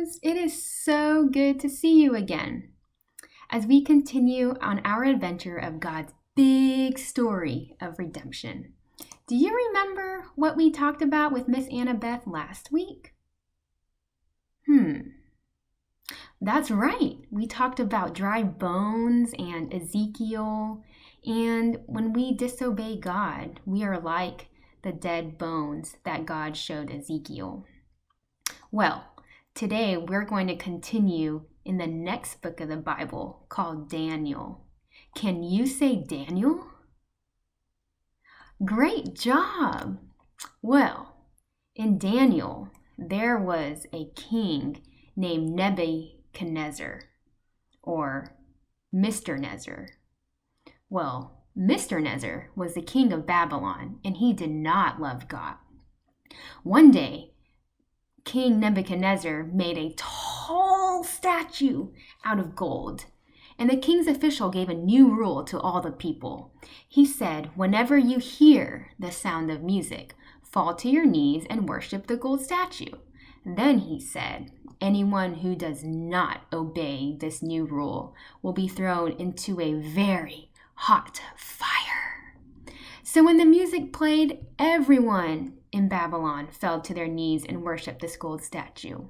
friends. It is so good to see you again as we continue on our adventure of God's big story of redemption. Do you remember what we talked about with Miss Annabeth last week? That's right. We talked about dry bones and Ezekiel. And when we disobey God, we are like the dead bones that God showed Ezekiel. Well, today we're going to continue in the next book of the Bible called Daniel. Can you say Daniel? Great job! Well, in Daniel, there was a king named Nebuchadnezzar, or Mr. Nezzar. Well, Mr. Nezzar was the king of Babylon, and he did not love God. One day, King Nebuchadnezzar made a tall statue out of gold, and the king's official gave a new rule to all the people. He said, whenever you hear the sound of music, fall to your knees and worship the gold statue. Then he said, anyone who does not obey this new rule will be thrown into a very hot fire. So when the music played, everyone in Babylon fell to their knees and worshiped this gold statue.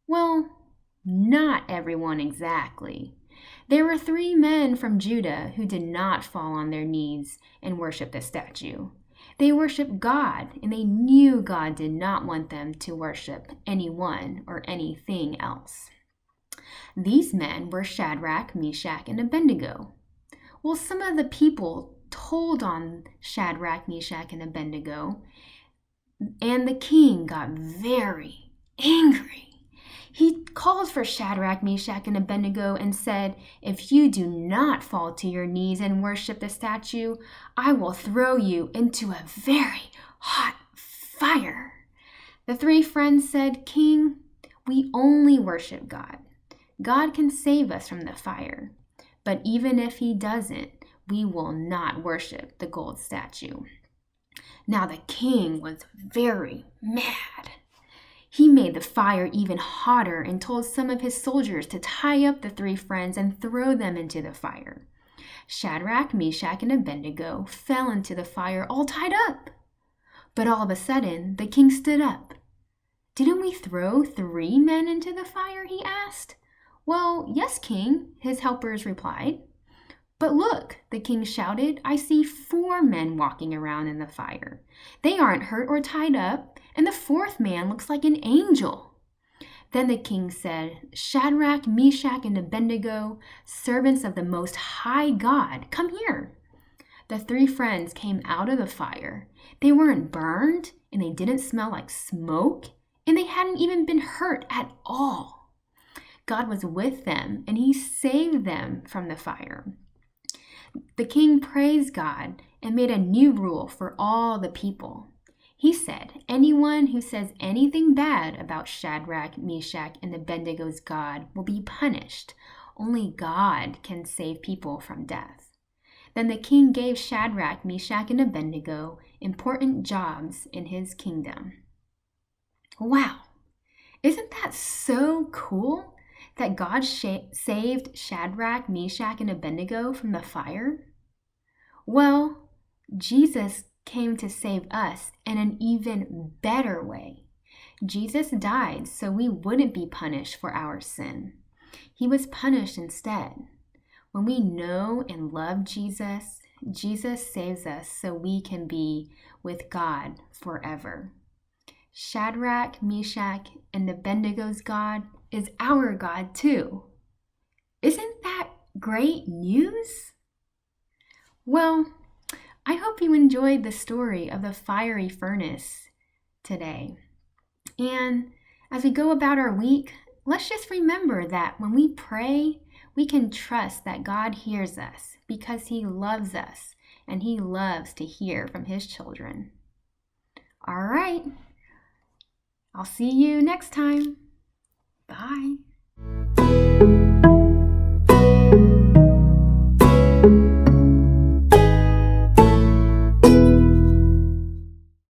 Well, not everyone exactly. There were 3 men from Judah who did not fall on their knees and worship the statue. They worshiped God, and they knew God did not want them to worship anyone or anything else. These men were Shadrach, Meshach, and Abednego. Well, some of the people told on Shadrach, Meshach, and Abednego, and the king got very angry. He called for Shadrach, Meshach, and Abednego and said, if you do not fall to your knees and worship the statue, I will throw you into a very hot fire. The 3 friends said, King, we only worship God. God can save us from the fire. But even if he doesn't, we will not worship the gold statue. Now the king was very mad. He made the fire even hotter and told some of his soldiers to tie up the 3 friends and throw them into the fire. Shadrach, Meshach, and Abednego fell into the fire all tied up. But all of a sudden, the king stood up. Didn't we throw 3 men into the fire? He asked. Well, yes, king, his helpers replied. But look, the king shouted, I see 4 men walking around in the fire. They aren't hurt or tied up, and the 4th man looks like an angel. Then the king said, Shadrach, Meshach, and Abednego, servants of the Most High God, come here. The 3 friends came out of the fire. They weren't burned, and they didn't smell like smoke, and they hadn't even been hurt at all. God was with them, and he saved them from the fire. The king praised God and made a new rule for all the people. He said, anyone who says anything bad about Shadrach, Meshach, and Abednego's God will be punished. Only God can save people from death. Then the king gave Shadrach, Meshach, and Abednego important jobs in his kingdom. Wow, isn't that so cool? That God saved Shadrach, Meshach, and Abednego from the fire? Well, Jesus came to save us in an even better way. Jesus died so we wouldn't be punished for our sin. He was punished instead. When we know and love Jesus, Jesus saves us so we can be with God forever. Shadrach, Meshach, and Abednego's God is our God too. Isn't that great news? Well, I hope you enjoyed the story of the fiery furnace today. And as we go about our week, let's just remember that when we pray, we can trust that God hears us because he loves us and he loves to hear from his children. All right. I'll see you next time. Bye.